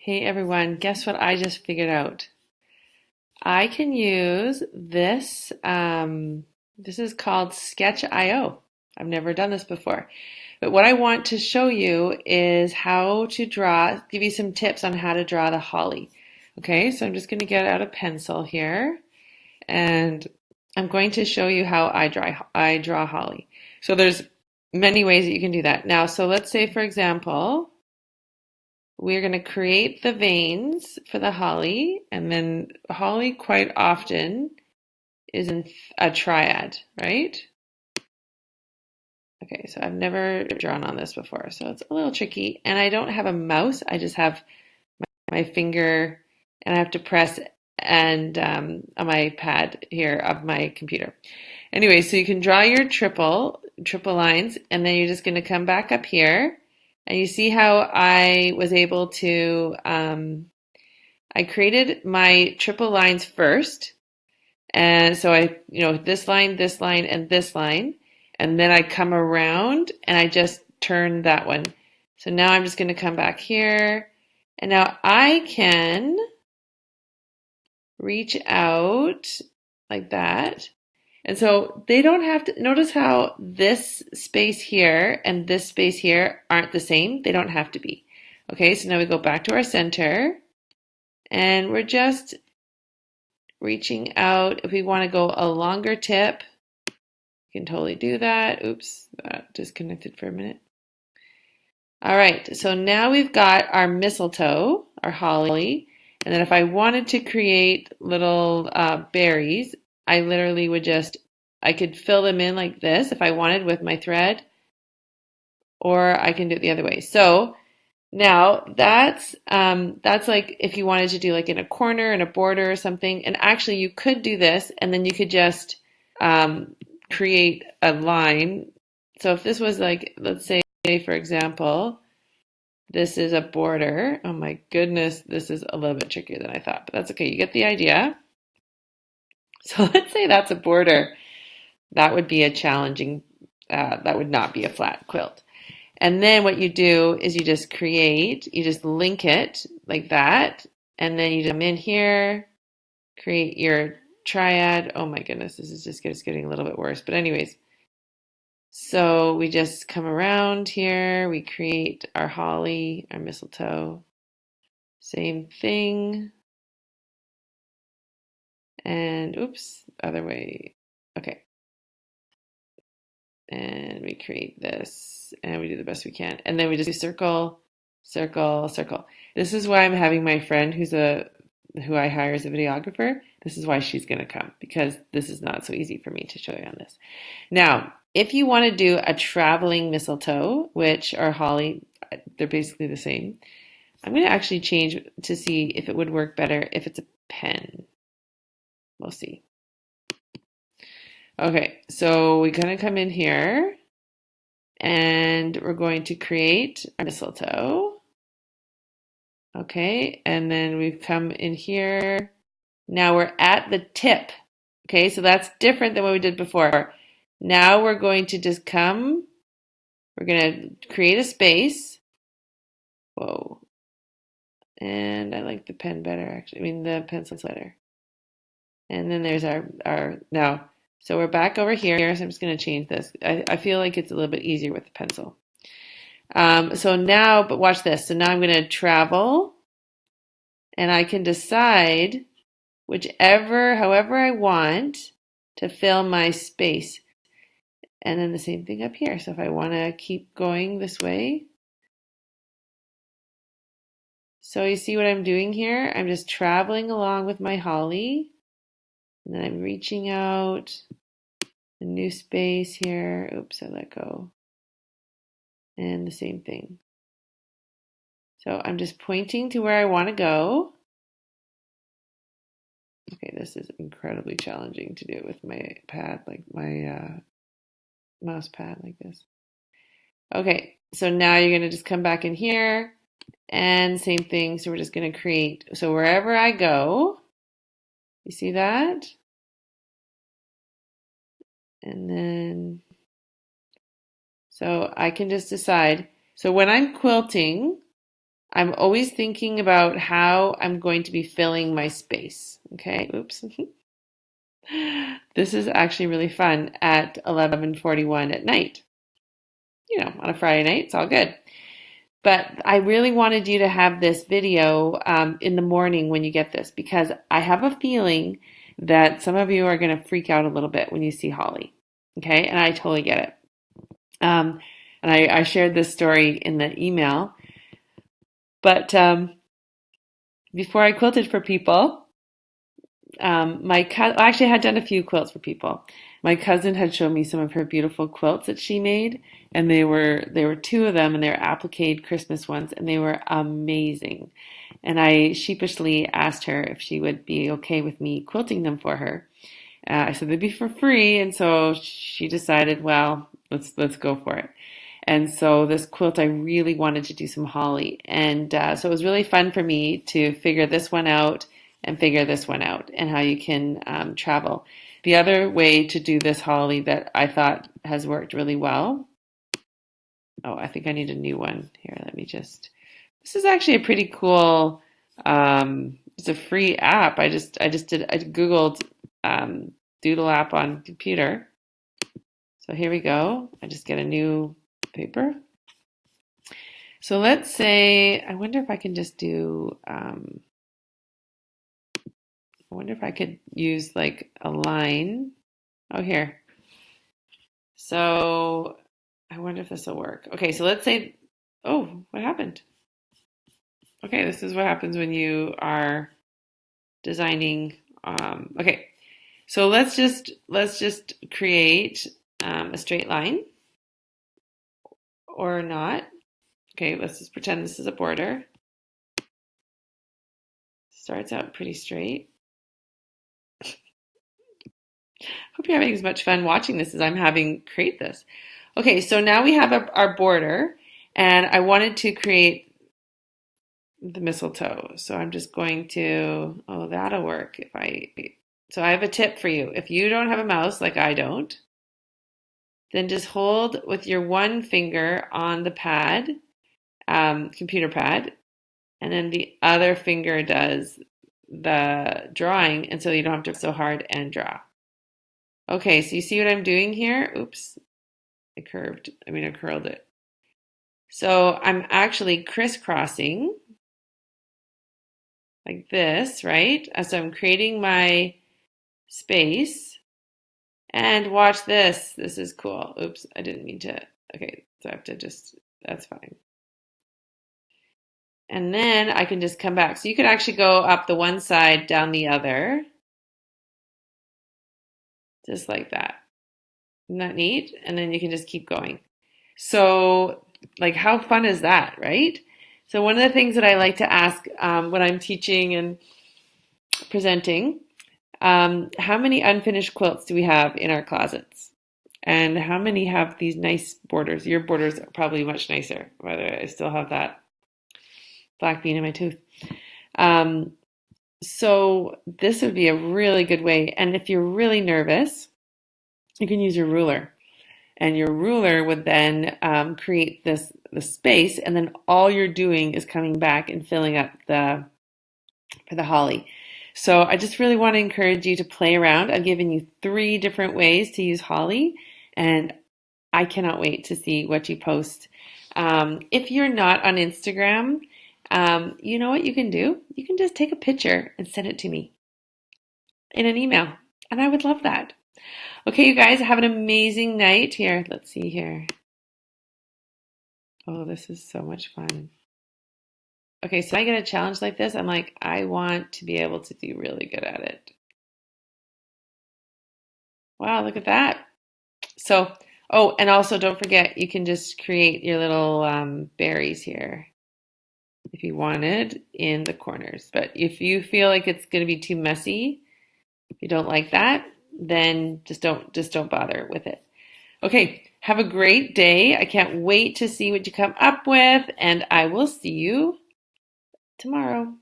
Hey everyone, guess what I just figured out? I can use this, this is called Sketch.io. I've never done this before. But what I want to show you is how to draw, give you some tips on how to draw the holly. Okay, so I'm just going to get out a pencil here and I'm going to show you how I draw holly. So there's many ways that you can do that. Now, so let's say for example, we're going to create the veins for the holly, and then holly quite often is in a triad, right? Okay, so I've never drawn on this before, so it's a little tricky. And I don't have a mouse, I just have my finger, and I have to press and on my pad here of my computer. Anyway, so you can draw your triple lines, and then you're just going to come back up here. And you see how I was able to, I created my triple lines first. And so this line, and this line. And then I come around and I just turn that one. So now I'm just going to come back here. And now I can reach out like that. And so they don't have to, notice how this space here and this space here aren't the same. They don't have to be. Okay, so now we go back to our center and we're just reaching out. If we want to go a longer tip, we can totally do that. Oops, that disconnected for a minute. All right, so now we've got our mistletoe, our holly. And then if I wanted to create little berries, I literally would I could fill them in like this if I wanted with my thread, or I can do it the other way. So now that's like if you wanted to do like in a corner and a border or something. And actually you could do this and then you could just create a line. So if this was like, let's say for example, this is a border. Oh my goodness, this is a little bit trickier than I thought, but that's okay. You get the idea. So let's say that's a border. That would be a challenging, that would not be a flat quilt. And then what you do is you just link it like that. And then you come in here, create your triad. Oh my goodness, this is just getting a little bit worse. But anyways, so we just come around here, we create our holly, our mistletoe, same thing. And oops, other way. Okay. And we create this and we do the best we can. And then we just do circle, circle, circle. This is why I'm having my friend who I hire as a videographer. This is why she's going to come, because this is not so easy for me to show you on this. Now, if you want to do a traveling mistletoe, which are holly, they're basically the same. I'm going to actually change to see if it would work better if it's a pen. We'll see. Okay, so we're going to come in here and we're going to create our mistletoe. Okay, and then we've come in here. Now we're at the tip. Okay, so that's different than what we did before. Now we're going to just we're going to create a space. Whoa. And I like the pen better, actually. I mean, the pencil's better. And then there's now, so we're back over here. So I'm just going to change this. I feel like it's a little bit easier with the pencil. So now, but watch this. So now I'm going to travel and I can decide however I want to fill my space. And then the same thing up here. So if I want to keep going this way. So you see what I'm doing here? I'm just traveling along with my holly. And then I'm reaching out a new space here. Oops, I let go. And the same thing. So I'm just pointing to where I want to go. Okay, this is incredibly challenging to do with my pad, like my mouse pad like this. Okay, so now you're going to just come back in here and same thing. So we're just going to create, so wherever I go, you see that? And then, so I can just decide. So when I'm quilting, I'm always thinking about how I'm going to be filling my space. Okay, oops. This is actually really fun at 11:41 at night. You know, on a Friday night, it's all good. But I really wanted you to have this video in the morning when you get this because I have a feeling that some of you are going to freak out a little bit when you see holly. Okay, and I totally get it. And I shared this story in the email. But before I quilted for people, actually I had done a few quilts for people. My cousin had shown me some of her beautiful quilts that she made, and there were two of them, and they were appliqued Christmas ones, and they were amazing. And I sheepishly asked her if she would be okay with me quilting them for her. I said they'd be for free, and so she decided, well, let's go for it. And so this quilt, I really wanted to do some holly, and so it was really fun for me to figure this one out and figure this one out, and how you can travel. The other way to do this holly that I thought has worked really well. Oh, I think I need a new one here. Let me just. This is actually a pretty cool. It's a free app. I googled Doodle app on computer. So here we go. I just get a new paper. So let's say I wonder if I can just do. I wonder if I could use like a line. Oh, here. So I wonder if this will work. Okay, so let's say, oh, what happened? Okay, this is what happens when you are designing. Okay, so let's just create a straight line or not. Okay, let's just pretend this is a border. Starts out pretty straight. Hope you're having as much fun watching this as I'm having create this. Okay, so now we have our border, and I wanted to create the mistletoe. So I'm just going to, oh, that'll work so I have a tip for you. If you don't have a mouse like I don't, then just hold with your one finger on the pad, computer pad, and then the other finger does the drawing, and so you don't have to work so hard and draw. Okay, so you see what I'm doing here? Oops, I curled it. So I'm actually crisscrossing like this, right? So I'm creating my space. And watch this. This is cool. Oops, I didn't mean to. Okay, so I have to that's fine. And then I can just come back. So you could actually go up the one side, down the other. Just like that. Isn't that neat? And then you can just keep going. So, like, how fun is that, right? So one of the things that I like to ask when I'm teaching and presenting, how many unfinished quilts do we have in our closets? And how many have these nice borders? Your borders are probably much nicer. Whether I still have that black bean in my tooth. So this would be a really good way. And if you're really nervous, you can use your ruler. And your ruler would then create the space, and then all you're doing is coming back and filling up for the holly. So I just really want to encourage you to play around. I've given you 3 different ways to use holly, and I cannot wait to see what you post. If you're not on Instagram, you know what you can do? You can just take a picture and send it to me in an email, and I would love that. Okay, you guys, have an amazing night. Here, let's see here. Oh, this is so much fun. Okay, so I get a challenge like this, I'm like, I want to be able to do really good at it. Wow, look at that. So, oh, and also don't forget, you can just create your little berries here if you wanted in the corners. But if you feel like it's going to be too messy, if you don't like that, then just don't bother with it. Okay, have a great day. I can't wait to see what you come up with, and I will see you tomorrow.